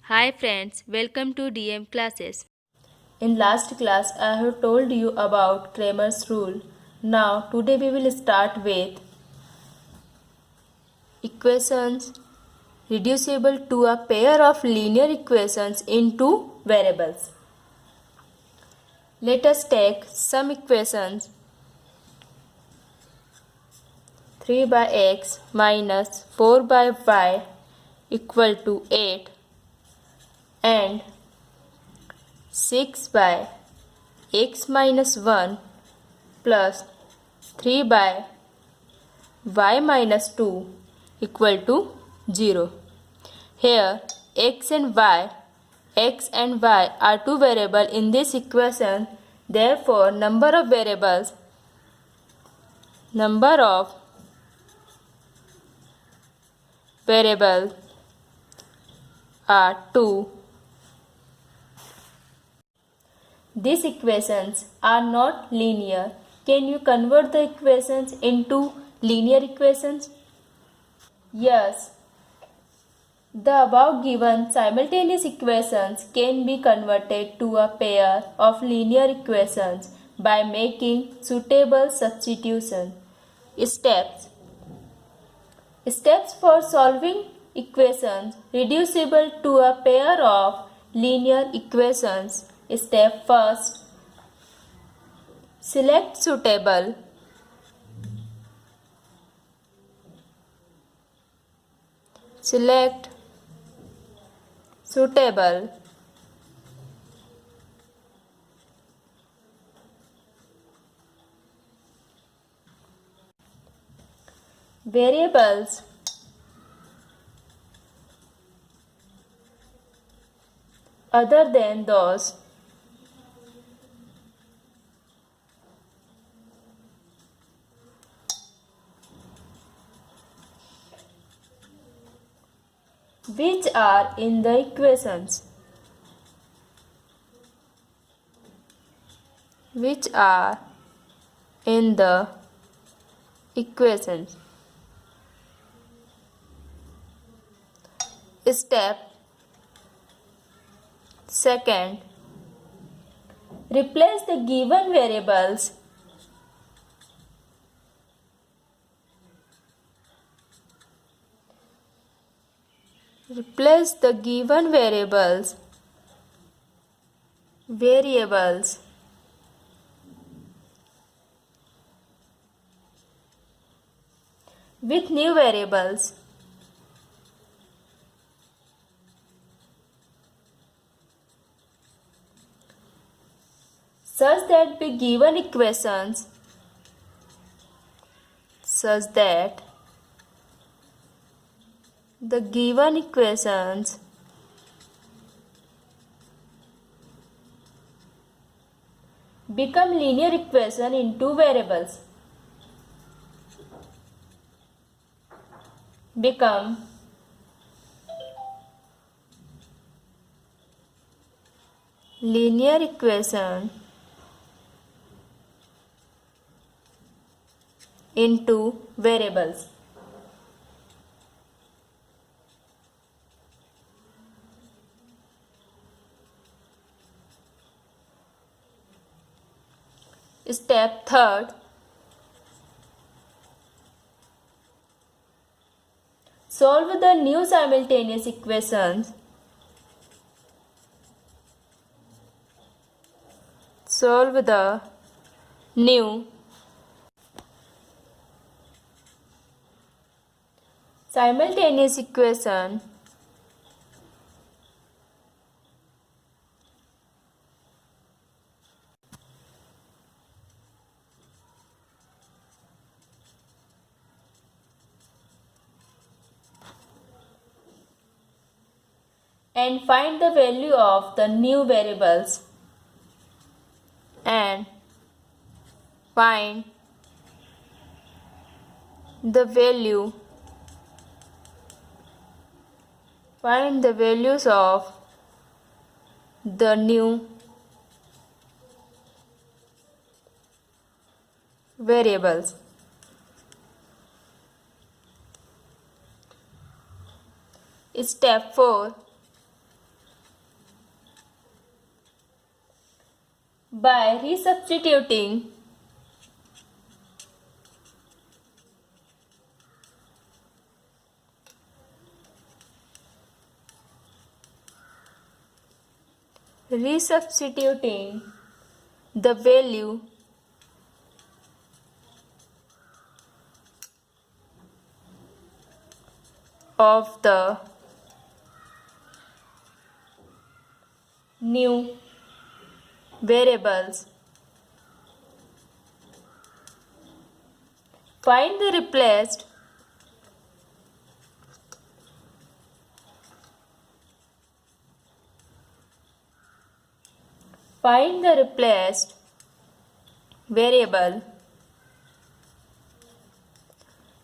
Hi friends, welcome to DM classes. In last class, I have told you about Cramer's rule. Now, today we will start with equations reducible to a pair of linear equations in two variables. Let us take some equations 3 by x minus 4 by y equal to 8 and 6 by x minus 1 plus 3 by y minus 2 equal to 0. Here x and y are two variables in this equation. Therefore, number of variables are 2. These equations are not linear. Can you convert the equations into linear equations? Yes. The above given simultaneous equations can be converted to a pair of linear equations by making suitable substitution. Steps. Steps for solving equations reducible to a pair of linear equations. Step first. Select suitable. Select suitable variables other than those which are in the equations. Which are in the equations. Step second. Replace the given variables variables with new variables such that the given equations become linear equation in two variables. Become linear equation in two variables. Step third. Solve the new simultaneous equations. Solve the new simultaneous equation and find the value of the new variables and find the values of the new variables. Step 4. by resubstituting the value of the new variables. Find the replaced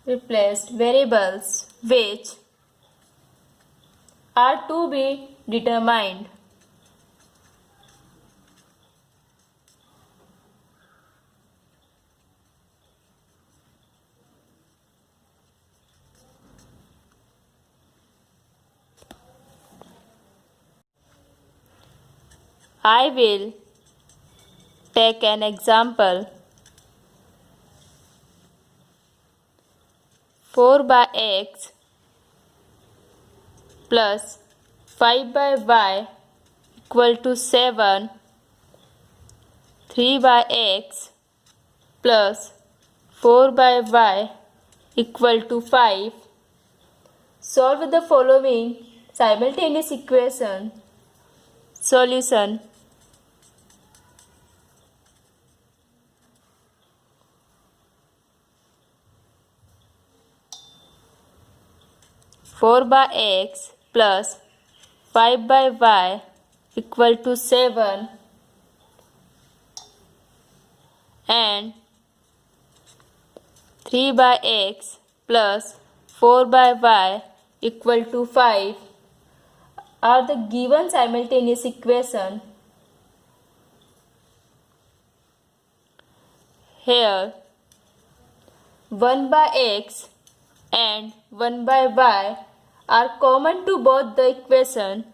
replaced variables which are to be determined. I will take an example. 4 by x plus 5 by y equal to 7. 3 by x plus 4 by y equal to 5. Solve the following simultaneous equation. Solution. 4 by x plus 5 by y equal to 7 and 3 by x plus 4 by y equal to 5 are the given simultaneous equation. Here 1 by x and 1 by y are common to both the equation.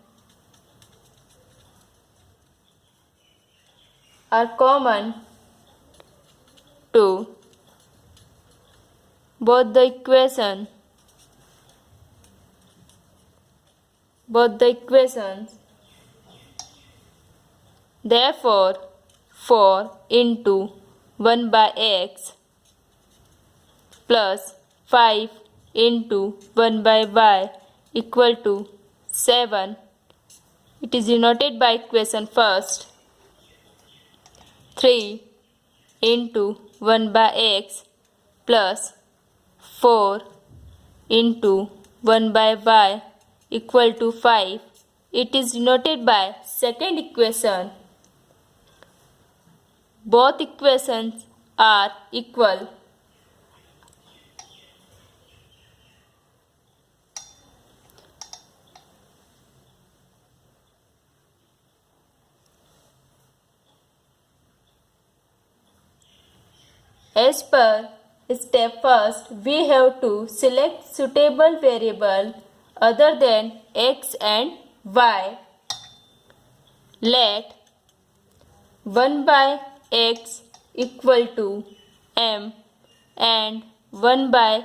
Both the equations. Therefore, 4 into 1 by x plus 5 into 1 by y equal to 7. It is denoted by equation first. 3 into 1 by x plus 4 into 1 by y equal to 5. It is denoted by second equation. Both equations are equal. As per step first, we have to select suitable variable other than x and y. Let 1 by x equal to m and 1 by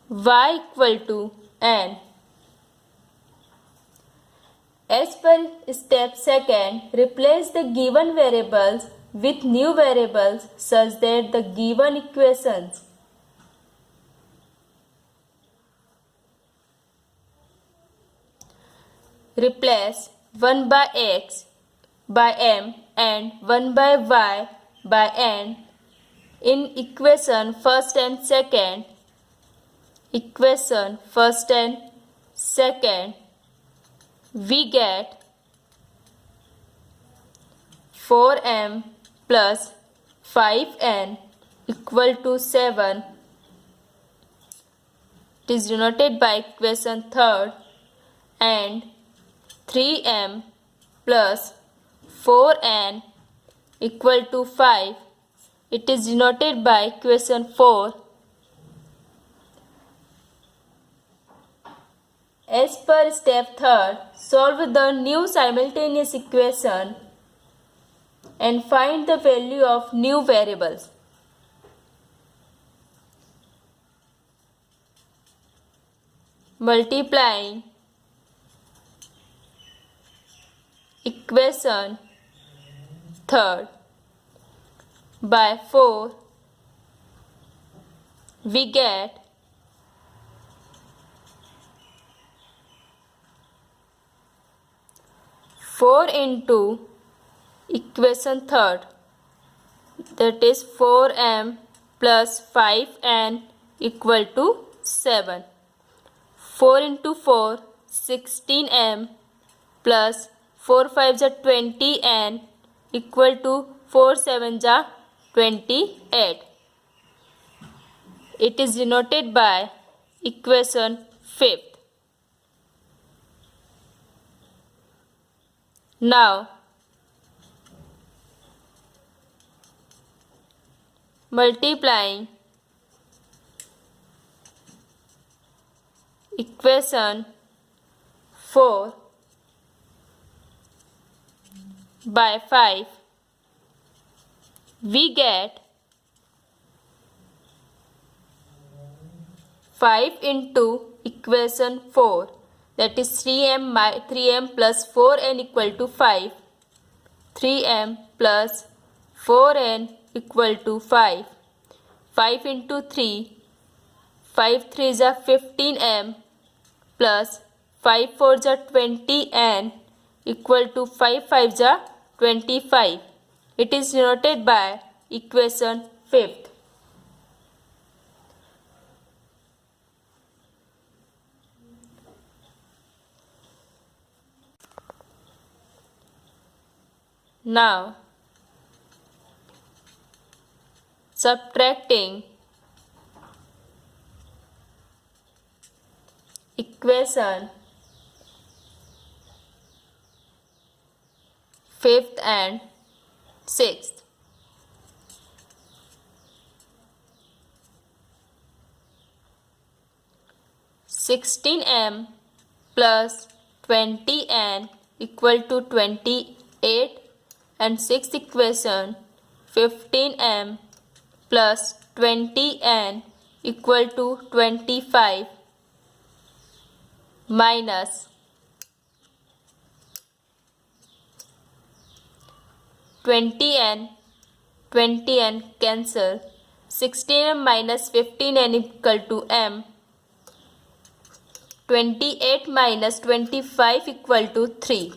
y equal to n. As per step second, replace the given variables with new variables such that the given equations replace 1 by x by m and 1 by y by n in equation first and second. We get 4m plus 5n equal to 7. It is denoted by equation third, and 3m plus 4n equal to 5. It is denoted by equation 4. As per step third, solve the new simultaneous equation. and find the value of new variables. Multiplying equation third by 4, we get 4 into equation third, that is 4m plus 5n equal to 7. 4 into 4, 16m plus 4 5 are 20n equal to 4 7 are 28. It is denoted by equation fifth. Now, multiplying equation 4 by 5, we get 5 into equation 4, that is 3m plus 4n equal to 5. 3m plus 4n equal to 5. 5 into 3, 5 3s are 15m plus 5 4s are 20n equal to 5 5s are 25. It is denoted by equation fifth. Now, subtracting equation fifth and sixth. (16m plus 20n equal to 28) and sixth equation 15m plus 20n equal to 25 minus 20n cancel. 16m minus 15n equal to m. 28 minus 25 equal to 3.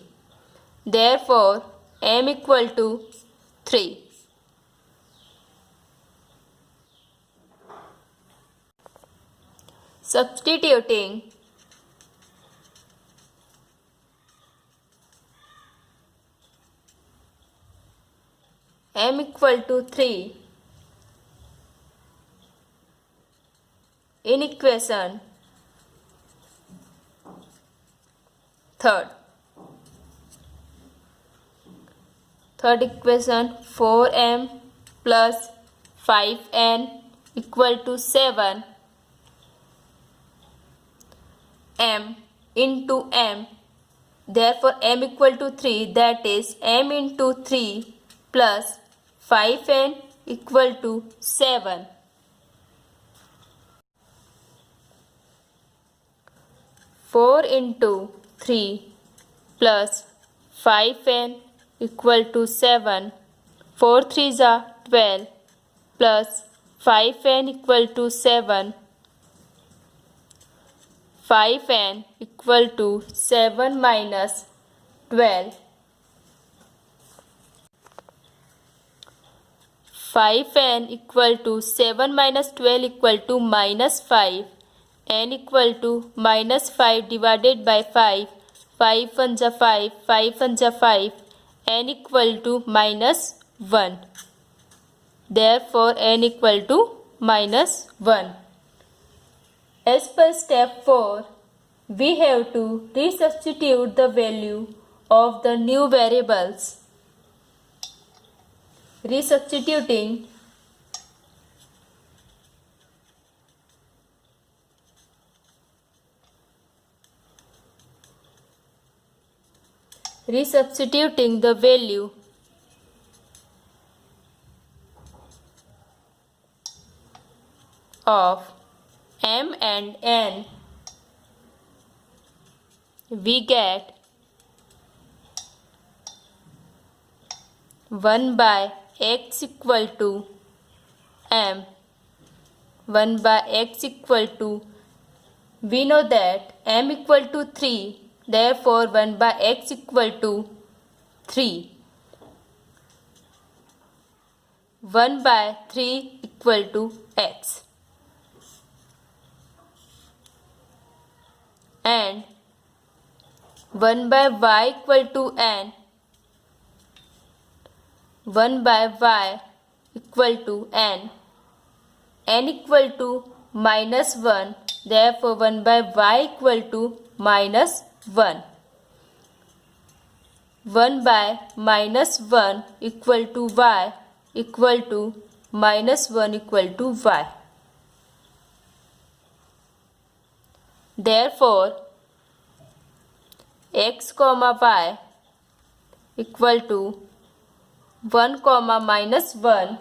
Therefore, m equal to 3. Substituting m equal to 3 in equation third equation 4m plus 5n equal to 7 m into m. Therefore, m equal to 3, that is m into 3 plus 5n equal to 7. Four into 3 plus 5n equal to 7. 4 3s are 12 plus 5n equal to 7. 5n equal to 7 minus 12. 5n equal to 7 minus 12 equal to minus 5. n equal to minus 5 divided by 5. 5 1s are 5, 5 1s are 5. n equal to minus 1. Therefore, n equal to minus 1. As per step 4, we have to resubstitute the value of the new variables. Resubstituting the value of m and n, we get 1 by x equal to m. 1 by x equal to, we know that m equal to 3, therefore 1 by x equal to 3. 1 by 3 equal to x. And 1 by y equal to n. 1 by y equal to n. N equal to minus 1, therefore 1 by y equal to minus 1. 1 by minus 1 equal to y equal to minus 1 equal to y. Therefore, x comma y equal to 1 comma minus 1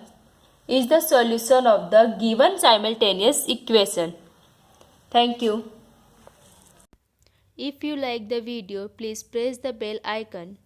is the solution of the given simultaneous equation. Thank you. If you like the video, please press the bell icon.